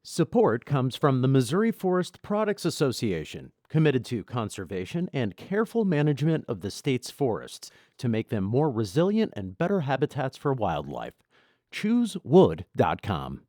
Support comes from the Missouri Forest Products Association, committed to conservation and careful management of the state's forests to make them more resilient and better habitats for wildlife. ChooseWood.com.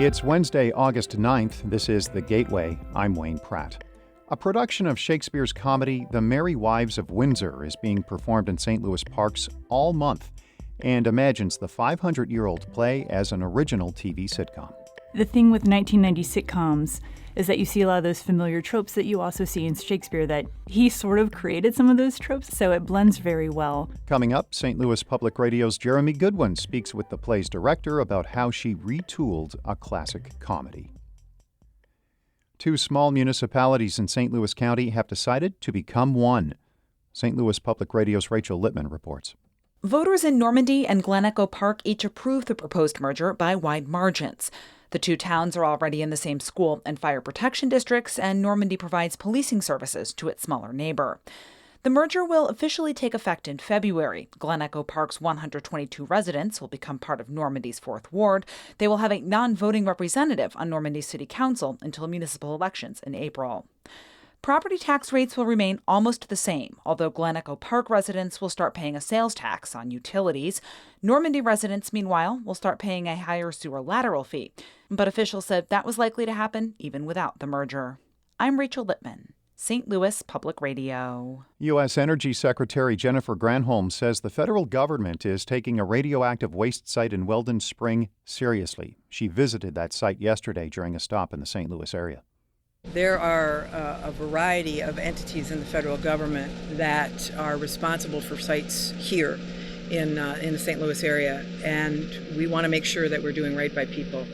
It's Wednesday, August 9th. This is The Gateway. I'm Wayne Pratt. A production of Shakespeare's comedy, The Merry Wives of Windsor, is being performed in St. Louis parks all month and imagines the 500-year-old play as an original TV sitcom. The thing with 1990 sitcoms is that you see a lot of those familiar tropes that you also see in Shakespeare, that he sort of created some of those tropes, so it blends very well. Coming up, St. Louis Public Radio's Jeremy Goodwin speaks with the play's director about how she retooled a classic comedy. Two small municipalities in St. Louis County have decided to become one. St. Louis Public Radio's Rachel Littman reports. Voters in Normandy and Glen Echo Park each approved the proposed merger by wide margins. The two towns are already in the same school and fire protection districts, and Normandy provides policing services to its smaller neighbor. The merger will officially take effect in February. Glen Echo Park's 122 residents will become part of Normandy's 4th Ward. They will have a non-voting representative on Normandy's city council until municipal elections in April. Property tax rates will remain almost the same, although Glen Echo Park residents will start paying a sales tax on utilities. Normandy residents, meanwhile, will start paying a higher sewer lateral fee. But officials said that was likely to happen even without the merger. I'm Rachel Littman, St. Louis Public Radio. U.S. Energy Secretary Jennifer Granholm says the federal government is taking a radioactive waste site in Weldon Spring seriously. She visited that site yesterday during a stop in the St. Louis area. There are a variety of entities in the federal government that are responsible for sites here in the St. Louis area, and we want to make sure that we're doing right by people.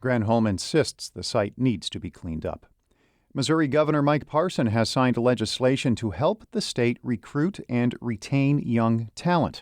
Granholm insists the site needs to be cleaned up. Missouri Governor Mike Parson has signed legislation to help the state recruit and retain young talent.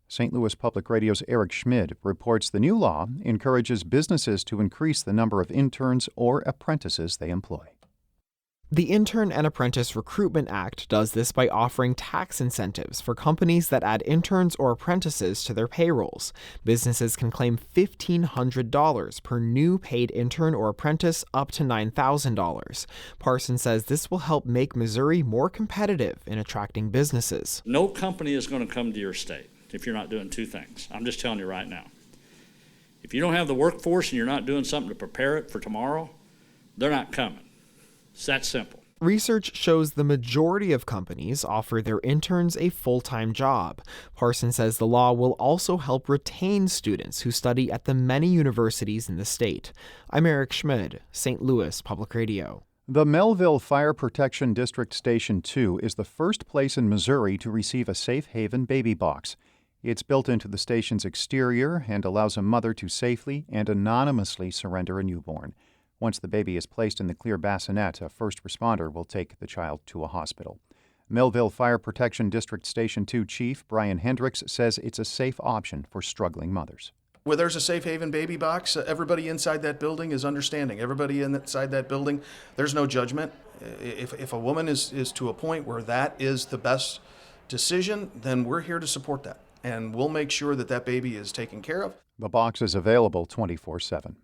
St. Louis Public Radio's Eric Schmid reports the new law encourages businesses to increase the number of interns or apprentices they employ. The Intern and Apprentice Recruitment Act does this by offering tax incentives for companies that add interns or apprentices to their payrolls. Businesses can claim $1,500 per new paid intern or apprentice, up to $9,000. Parson says this will help make Missouri more competitive in attracting businesses. No company is going to come to your state if you're not doing two things. I'm just telling you right now. If you don't have the workforce and you're not doing something to prepare it for tomorrow, they're not coming. It's that simple. Research shows the majority of companies offer their interns a full-time job. Parson says the law will also help retain students who study at the many universities in the state. I'm Eric Schmid, St. Louis Public Radio. The Melville Fire Protection District Station 2 is the first place in Missouri to receive a Safe Haven baby box. It's built into the station's exterior and allows a mother to safely and anonymously surrender a newborn. Once the baby is placed in the clear bassinet, a first responder will take the child to a hospital. Melville Fire Protection District Station 2 Chief Brian Hendricks says it's a safe option for struggling mothers. Where there's a Safe Haven baby box, everybody inside that building is understanding. Everybody inside that building, there's no judgment. If a woman is to a point where that is the best decision, then we're here to support that. And we'll make sure that that baby is taken care of. The box is available 24/7.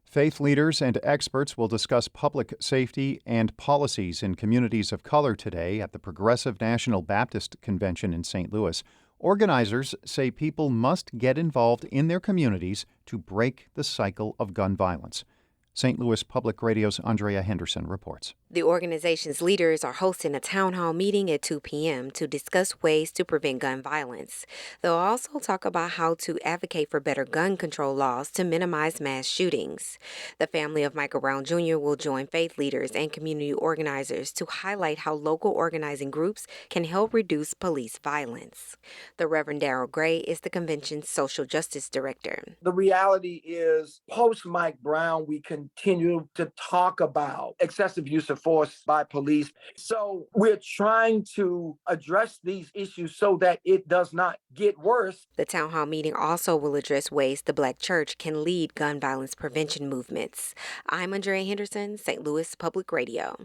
Faith leaders and experts will discuss public safety and policies in communities of color today at the Progressive National Baptist Convention in St. Louis. Organizers say people must get involved in their communities to break the cycle of gun violence. St. Louis Public Radio's Andrea Henderson reports. The organization's leaders are hosting a town hall meeting at 2 p.m. to discuss ways to prevent gun violence. They'll also talk about how to advocate for better gun control laws to minimize mass shootings. The family of Michael Brown Jr. will join faith leaders and community organizers to highlight how local organizing groups can help reduce police violence. The Reverend Darrell Gray is the convention's social justice director. The reality is, post Mike Brown, we continue to talk about excessive use of force by police. So we're trying to address these issues so that it does not get worse. The town hall meeting also will address ways the Black church can lead gun violence prevention movements. I'm Andrea Henderson, St. Louis Public Radio.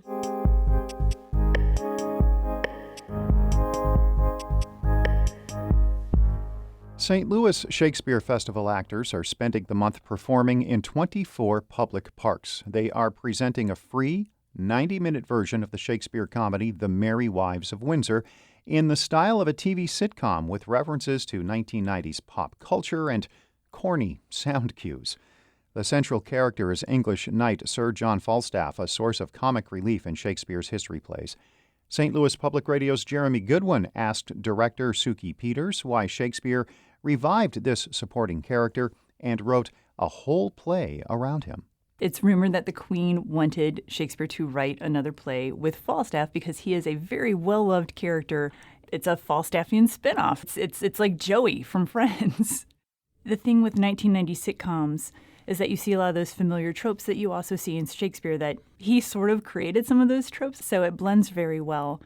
St. Louis Shakespeare Festival actors are spending the month performing in 24 public parks. They are presenting a free 90-minute version of the Shakespeare comedy The Merry Wives of Windsor in the style of a TV sitcom with references to 1990s pop culture and corny sound cues. The central character is English knight Sir John Falstaff, a source of comic relief in Shakespeare's history plays. St. Louis Public Radio's Jeremy Goodwin asked director Suki Peters why Shakespeare revived this supporting character and wrote a whole play around him. It's rumored that the Queen wanted Shakespeare to write another play with Falstaff because he is a very well-loved character. It's a Falstaffian spinoff. It's like Joey from Friends. The thing with 1990 sitcoms is that you see a lot of those familiar tropes that you also see in Shakespeare, that he sort of created some of those tropes, so it blends very well.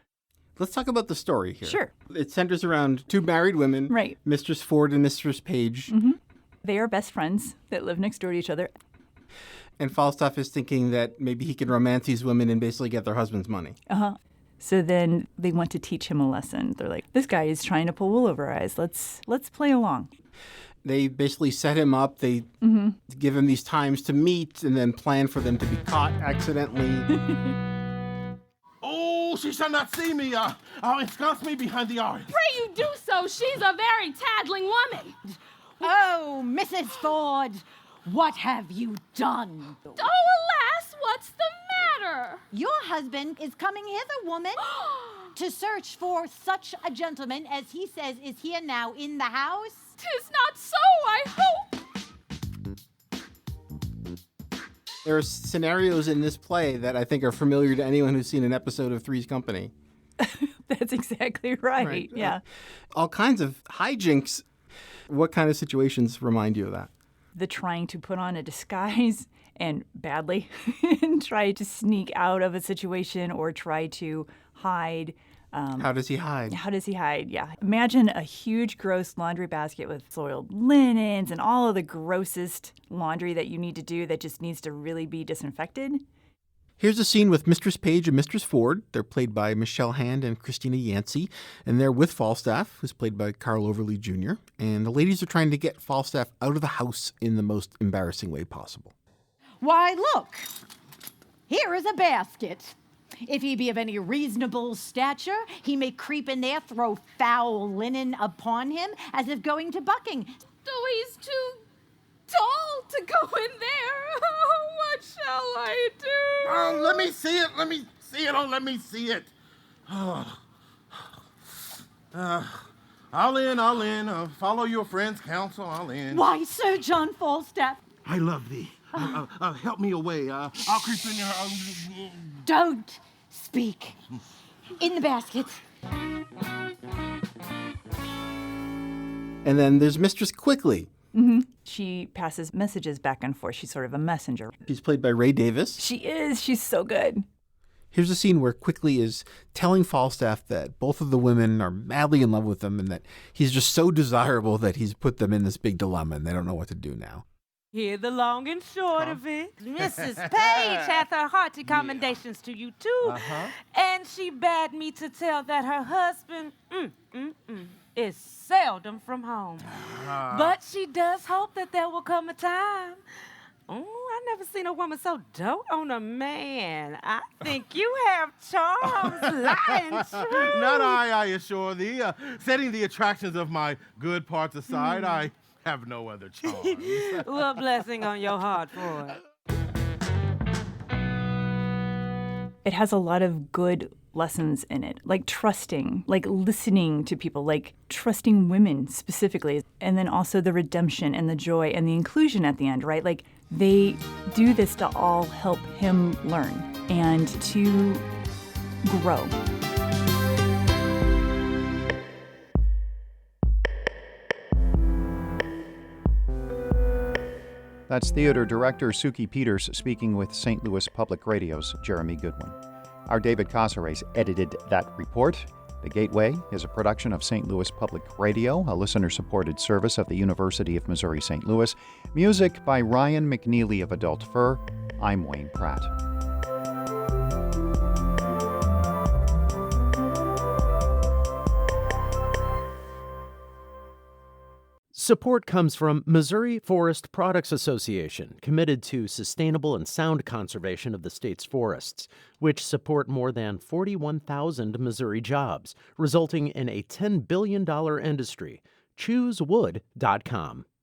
Let's talk about the story here. Sure. It centers around two married women, right? Mistress Ford and Mistress Page. Mm-hmm. They are best friends that live next door to each other. And Falstaff is thinking that maybe he can romance these women and basically get their husband's money. Uh-huh. So then they want to teach him a lesson. They're like, this guy is trying to pull wool over our eyes. Let's play along. They basically set him up. They give him these times to meet and then plan for them to be caught accidentally. Oh, she shall not see me. I'll ensconce me behind the artist. Pray you do so. She's a very tattling woman. Oh, Mrs. Ford, what have you done? Oh, alas, what's the matter? Your husband is coming hither, woman, to search for such a gentleman as he says is here now in the house. 'Tis not so, I hope. There are scenarios in this play that I think are familiar to anyone who's seen an episode of Three's Company. That's exactly right. Yeah. All kinds of hijinks. What kind of situations remind you of that? The trying to put on a disguise and badly and try to sneak out of a situation or try to hide. How does he hide? How does he hide? Yeah. Imagine a huge, gross laundry basket with soiled linens and all of the grossest laundry that you need to do that just needs to really be disinfected. Here's a scene with Mistress Page and Mistress Ford. They're played by Michelle Hand and Christina Yancey. And they're with Falstaff, who's played by Carl Overly Jr. And the ladies are trying to get Falstaff out of the house in the most embarrassing way possible. Why, look, here is a basket. If he be of any reasonable stature, he may creep in there, throw foul linen upon him, as if going to bucking. Though he's too tall to go in there. What shall I do? Oh, let me see it. Let me see it. Oh, let me see it. I'll in. Follow your friend's counsel. I'll in. Why, Sir John Falstaff. I love thee. Help me away. I'll creep in your... Don't speak. In the basket. And then there's Mistress Quickly. Mm-hmm. She passes messages back and forth. She's sort of a messenger. She's played by Ray Davis. She is. She's so good. Here's a scene where Quickly is telling Falstaff that both of the women are madly in love with him and that he's just so desirable that he's put them in this big dilemma and they don't know what to do now. Hear the long and short of it. Mrs. Page hath her hearty commendations to you, too. And she bade me to tell that her husband is seldom from home. But she does hope that there will come a time. Oh, I never seen a woman so dote on a man. I think you have charms, lying true. Not I assure thee. Setting the attractions of my good parts aside, I have no other charms. Well, blessing on your heart for it. It has a lot of good lessons in it, like trusting, like listening to people, like trusting women specifically, and then also the redemption and the joy and the inclusion at the end, right? Like they do this to all help him learn and to grow. That's theater director Suki Peters speaking with St. Louis Public Radio's Jeremy Goodwin. Our David Casares edited that report. The Gateway is a production of St. Louis Public Radio, a listener-supported service of the University of Missouri St. Louis. Music by Ryan McNeely of Adult Fur. I'm Wayne Pratt. Support comes from Missouri Forest Products Association, committed to sustainable and sound conservation of the state's forests, which support more than 41,000 Missouri jobs, resulting in a $10 billion industry. ChooseWood.com.